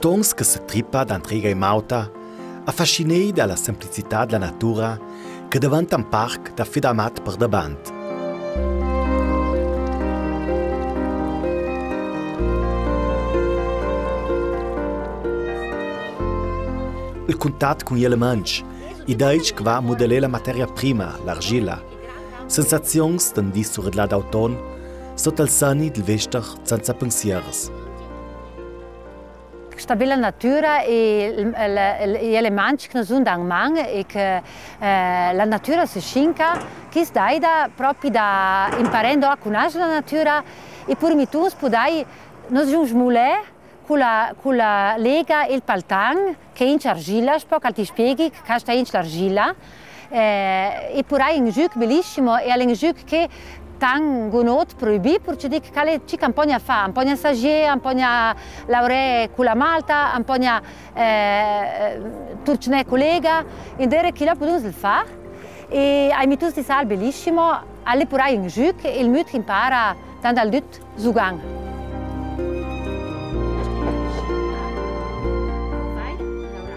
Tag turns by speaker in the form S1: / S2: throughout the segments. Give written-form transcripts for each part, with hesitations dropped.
S1: mutons che si trippa d'entrega in mauta, affascinati dalla semplicità della natura che diventa un parco da affidamat per davanti. Il contatto con gli elementi, idee che va a modellare la materia prima, l'argilla, sensazioni di sur la d'auton, sotto il sani del vester senza pensieri.
S2: Questa bella natura e gli elementi che sono da man e che la natura si schinca, che si dà proprio da imparando a conoscere la natura e per me tu podai non giungere con la lega e il paltan che è in argilla, spero ti spieghi che sta in argilla e poi è un gioco bellissimo e è un gioco che tan gonot proibì perché dic che ci campagna fa, un po' assaggiare, un po' lauree con la malta, un po' turcne collega, e dire che la possiamo fare e ai mitus di sal bellissimo, alle pure un gioco e il mut che impara dan dal dut zugang.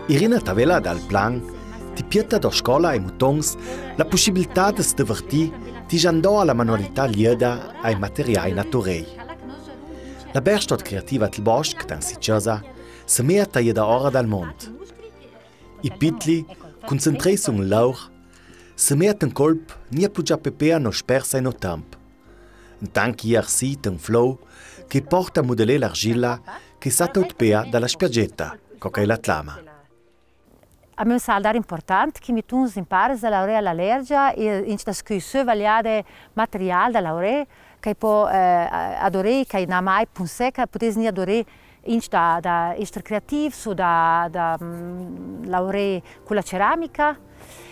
S1: Irina Tavella dal plan ti pietta da scuola e mutons la possibilità di si divertire ti andò alla manualità lieda ai materiali naturali. La Berstadt creativa del Bosc, tan Siciosa, si mette jeda ora dal mondo. I pitli, concentrati sul laur, si mette in colp nie più già pepea no spersa in tempo. Un tanchi iarsit un flow che porta a modellare l'argilla che sa utpea dalla spiaggetta, coca è la tlama.
S2: A me è un importante che mi tuns impara la laurea all'allergia e in questa scuola vagliate materiale da laurea che può adorare che non mai pensare che potessi adorare in da essere creativo da laurea con la ceramica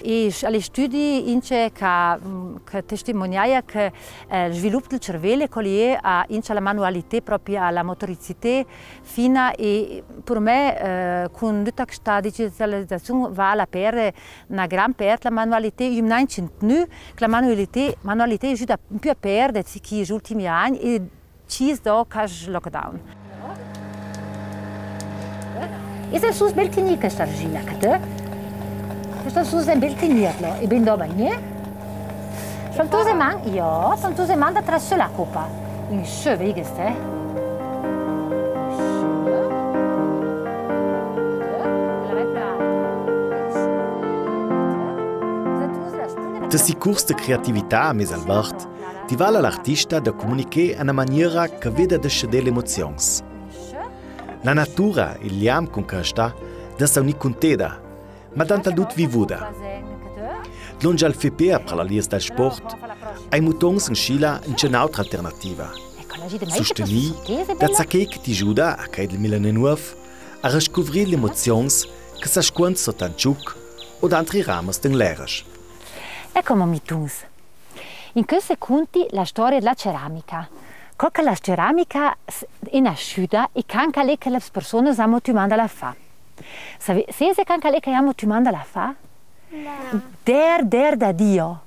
S2: e agli studi che testimoniano che il sviluppo del cervello collie la manualità proprio alla motoricità fino e per me con tutta questa digitalizzazione va a perdere una gran perdita la manualità io non ho la manualità aiuta più a perdere negli ultimi anni e ci sto con il lockdown. Questa è una bella questa argilla che questo è un bel tenerlo e ben dopo niente. Sono man da trasse la copa. In schö veges te.
S1: Da si curs de creatività a mes Albert, ti vala l'artista da comunicar in una maniera che veda de scedere le emozioni. La natura, il liam con questa, da sa uni conteda, ma tanta dut vivuda. Lunge al FPA per la lies del sport, ai mutons in Scila c'è un'altra alternativa. Sostenì da che ti aiuta a che il 2009 a riscoprire le emozioni che si ascoltano sotto un ciuc o da altri rami den lehrers.
S2: Ecco mutons. In questi conti la storia della ceramica. Come la ceramica è nasciuta e anche le persone sanno che la fa. Se anche lei che amo ti manda la fa? No. Der da Dio.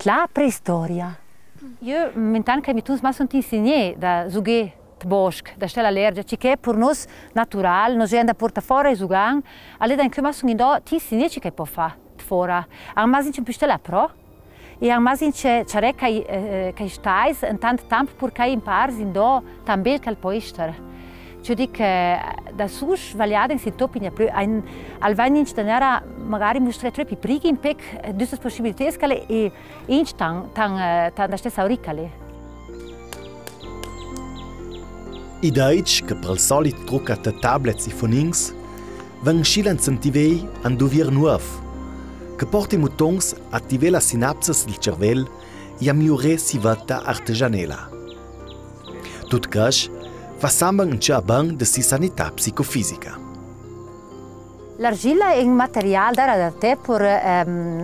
S2: La preistoria. Io mentan che mi tu ma sono insegné da zughe de bosc, da stella allergia, che per noi natural, noi gente porta fuori zugang, alle da in come sono indo ti insegné che può fa fora. Ang masin ci pistela pro. E ang masin c'è che stai in tanto tempo perché impari indo tambe che può essere. Cioè dico da sus vagliate si toppi più al vannin stanera magari mostrare troppi prighi in pec due possibilità scale e in tan da stessa auricale.
S1: Idee che per il solito trucca de tablets e fonings van schilan sentivei an duvir nuov che porta i mutons a attivare la sinapses del cervello e a migliorare si vita artigianella. Tut cash fa samba un ciaban de si sanità psicofisica.
S2: L'argilla è un materiale adatto per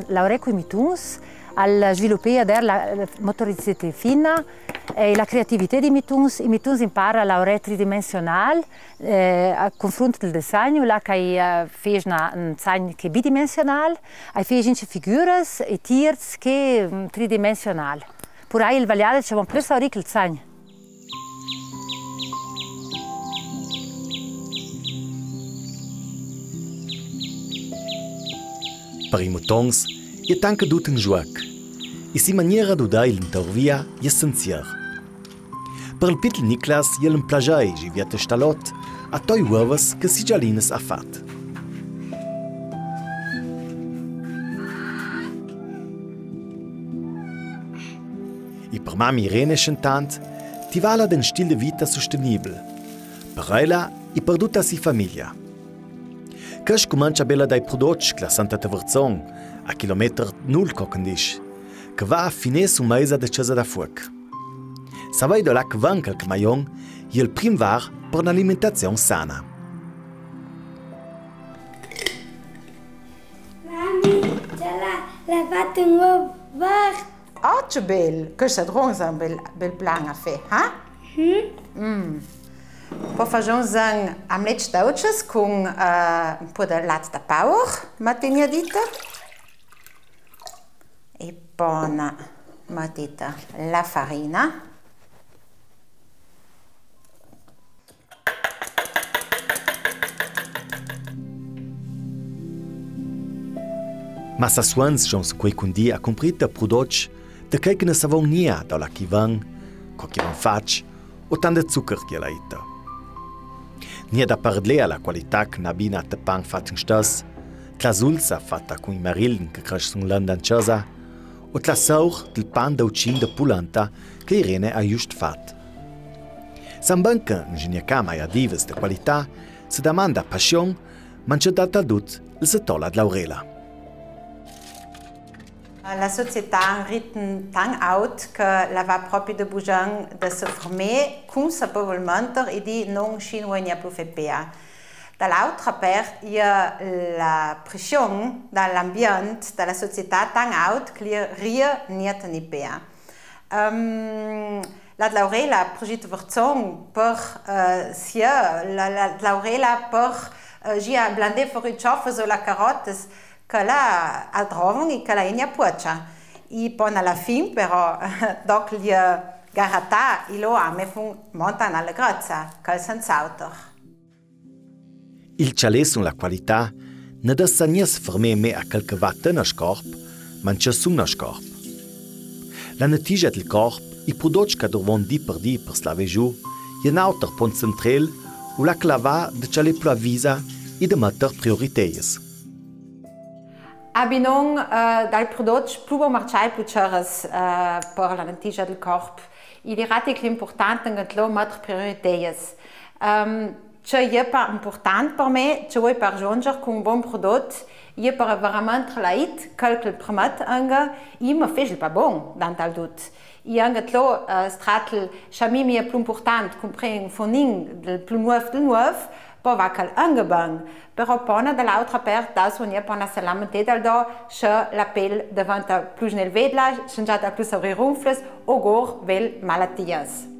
S2: lavorare con i mutons, al sviluppare la motoricità fina e la creatività dei mutons. I mutons imparano a lavorare tridimensionale a confronto del disegno, là che fai un disegno che è bidimensionale, e fai figure e tiers che è tridimensionale. Per il vagliare c'è un plus a il disegno.
S1: Per i mutons è anche tutto in gioco e si maniera di dare l'intervia è essenziale. Per il piccolo Niklas è un piacere di via testalot a toi uovas che si giallines ha fatto. E per mamma Irene Schentant ti vala den stil de vita sostenibile. Per ella e per tutta si famiglia. Cash comincia bella dai prodotti che la Santa Tavarzon a chilometro null cocandis, che va a fine su mesa de casa da fuoco. Savai de la che van qualche maion è il prim var per un'alimentazione sana.
S3: Mami, già l'ha fatto un uovo verde.
S4: Oh, che bello! Questo è un bel plan a fare, eh? Poi facciamo un omelette d'auces con un po' di latte da power, mattina dita. E poi mettete la farina.
S1: Ma sa suans sono su quei cundi a comprare prodotti da che ne savon nia dalla chi van, co chi van faccia o tanto zucchero che la ita. Nia da parlare alla qualità che n'abbina te pan fatto in stas, la sulsa fatta con i marillen che crescono l'anda in casa, o la saur del pan d'aucin de pulanta che Irene ha just fatto. San banca ingegner cama e adives de qualità se domanda passion, ma c'è data dut il setola d'Aurela.
S4: La società ha un ritmo tan out che la va proprio de bujan de se fermer consapevolmente e di non scinwenia più fepea. Dall'altra parte, il y a la pressione dall'ambiente, dalla società tan out che ria niente ni pea. La Laurela progetto verzon per sia la Laurela per gia blande fuori cioffe sulla carotes che la altrovano e che la in puccia. E poi alla fine però dopo gli garata e lo ame montano alla grazia che è senza auto.
S1: Il cialè su la qualità non deve essere fermare me a qualche watt nel corpo, ma c'è su nel corpo. La notizia del corpo, i prodotti che devono di per slave giù, è un altro punto centrale où la clava de cialè più avvisa e de mettere priorità.
S4: Abbiamo dal prodotto più marciai più ceres per la notizia del corpo. E direi che l'importante è che lo mettere priorità. C'è è importante per me, c'è vuoi per giungere con un buon prodotto, è per veramente la hit, quel permette anche, e mi fa pas bon dans tal dut. E anche lo stratel, chamì mi è più importante, comprare un fonin del più nuovo, poi va cal angebang. Però poi dall'altra parte, da sonia poi la salamete dal do, c'è la pelle diventa più nel vedla, c'è già più sobre ronfles, o gor vel malattias.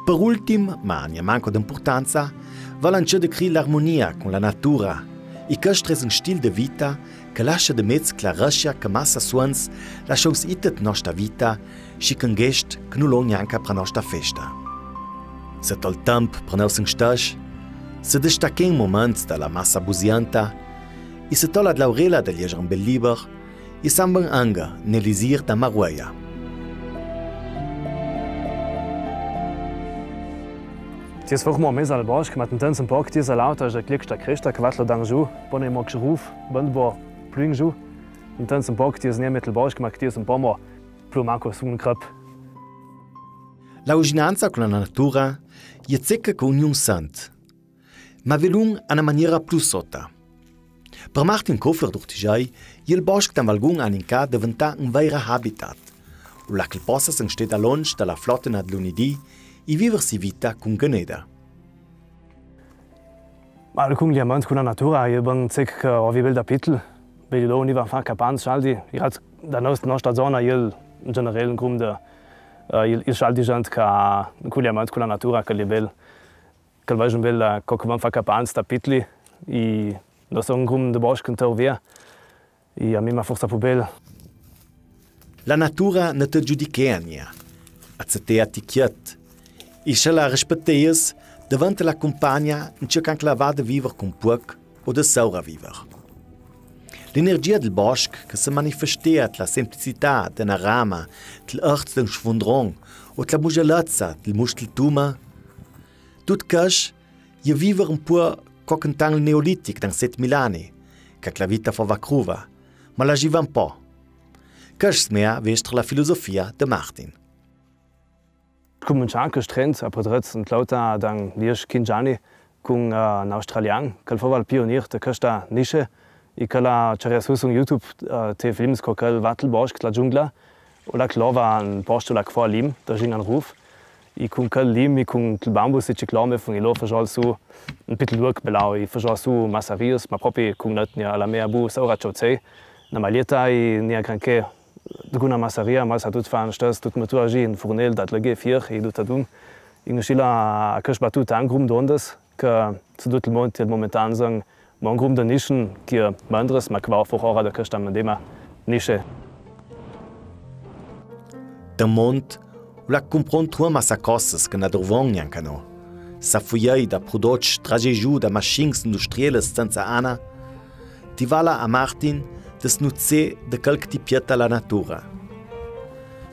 S1: Per ultimo, ma non manco d'importanza, vogliono de creare l'armonia con la natura e questo è un stile di vita che lascia di mezzo la rascia che massa suons lascia us itet nostra vita e che un gest che non lo neanche per nostra festa. Se tol tempo per noi un stage, se destacca un momento dalla massa busianta e se tola Laurela del legger un bel liber e samben anche nell'isir da Marueia.
S5: Ties vor mo mes al Bosch mat den zum Park Tis lauter je klik der Christa kwatler dan jo, bon mo ruf, bon pluing jo. In den zum Park Tis ne mittel Bosch mak Tis un pommer, plu manko sun krep.
S1: La uginanza con la natura è zecca con un sant, ma velung a una maniera più sotta. Per Martin Koffer durch die Jai, il Bosch tam valgung an inca diventa un vero habitat, u la che possa se steht a lunch dalla flotta nad lunedì e viversi vita con geneda.
S5: Ma le cung diamant con la natura, je ben zec o vi bel da pitl, be lo ni va fa capan schaldi, i hat da nostra zona il in generell grum de il schaldi gent ca con diamant con la natura che bel che va un bel co van fa capan sta pitli i no son grum de bosch canto via. E a mi ma forza pu bel.
S1: La natura ne te giudica nia, a te atichiet. E se la rispetteis davanti la compagna in ciò che la va de vivere con puc o de saura vivere. L'energia del bosco che si manifesta la semplicità della rama, dell'art del sfondron o la mugelezza del musteltuma, tutto questo è vivere un po' come un tango neolitico da 7.000 anni, che la vita fa cruva, ma la giva un po'. Questo è la filosofia di Martin.
S5: Cominciamo con trend, apodrezz un lauta dan 10-15 anni con un australiano, che fa il pioniere di questa niche, e che c'era su YouTube te films con quel Wattelbosch, la giungla, e la clova un posto la qua lim, da ging an ruf, e con quel lim e con il bambus e ciclome von ilo faccial su un piccolo look belau, e faccial su massarius, ma proprio con netnia la mea bu saura chotse, na malieta e nia granché Duguna massaria, mas hat fan stas tut matur agi in fornel dat lege 4 e dut dum. In schila a kach batut angrum dondes que zu dut el mont momentan sang mangrum de nischen ki mandres ma kwa for hora de kach dema nische.
S1: Der mont la comprend tua massa cosas que na drovong yankano. Sa fuiei da prodoc trajeju da machines industrielles senza ana. Ti vala a Martin des nutze de calc ti pieta la natura.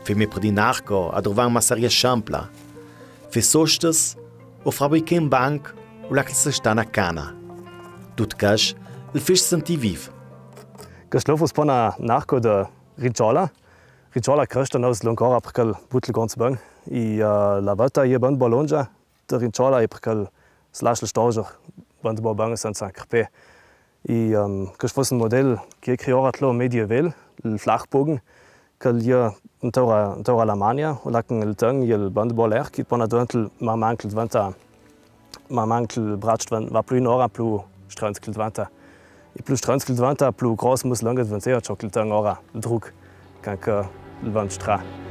S1: Fe me predi narco a drovar massaria champla. Fe sostes o fabrique un banc o la che se sta na cana. Tut cash il fisch senti viv.
S5: Geslofus pona narco de Ricciola. Ricciola cresta nos l'oncora perché butel ganz bang. I la volta ie band bolonja de Ricciola e perché slash le stoger band bo bang senza crpe. Che fosse un modello che creato medieval, il flachbogen, che hier in Tora Lamania, o la con il tang il bandboler, che poi adontel ma manca il braccio va più in ora più stranskil vanta. E più stranskil vanta più grosso mus lange vencer ciò che il tang ora il druck kan che il vant stra.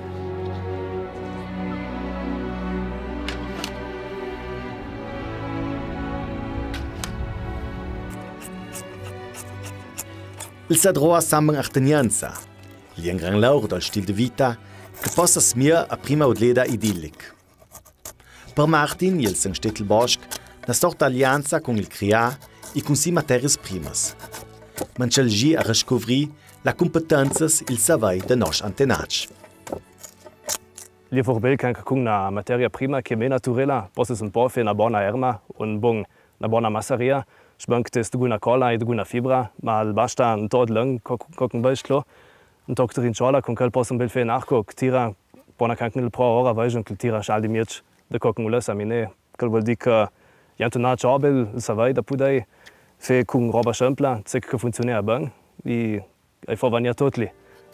S1: Il sadroa samben artenianza, li un gran laur dal stil de vita, che possa smir a prima odleda idyllic. Per Martin, il sen stetel bosch, na sorta alianza con il crea e con si materies primas. Man c'el gi a riscovri la competences il savai de nos antenach.
S5: Li vorbel kan con una materia prima che me naturella, possa un po' fe na bona erma, un bon na bona massaria. Spankt es duguna cola e duguna fibra, ma il basta un tot lang cocken beislo. Un doctor in chola con quel possum bel fe nachco, tira bona kanken il pro ora vajon che tira schal di mirch de cocken ulas amine. Quel vuol dire che janto na chabel savai da pudai fe con roba schampla, zec che funziona bang, e ai fa vania totli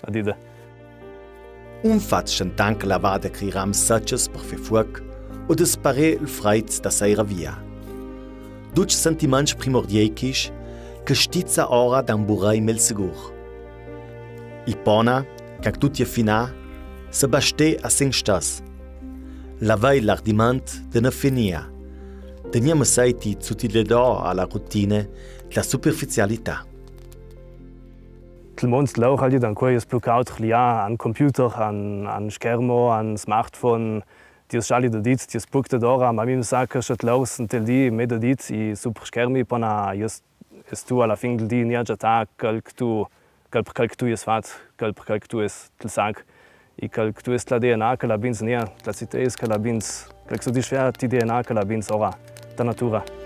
S5: adide.
S1: Un fat schentank la vada criram sachs per fe fuoc o dispare il freiz da seira via. Duc sentiments primordieikisch che stizza ora dan burai mel segur. I pona, cac tutti fina, se baste a sing stas. Lavai l'ardiment de na finia. Teniamo saiti zutilidor alla routine la superficialità.
S5: Il mons lauch halt dan quais plucaut lia an computer, an schermo, an smartphone. Tios šali da dic, tios pukte dora, ma mi sa că šat laus în tel di me da dic i super schermi pana jest tu alla fin del di nia jata calc tu es fat, calc tu es tel sag i calc tu es la DNA que la bins nia, la cites que la bins, calc so di schwer ti DNA que la bins ora da natura.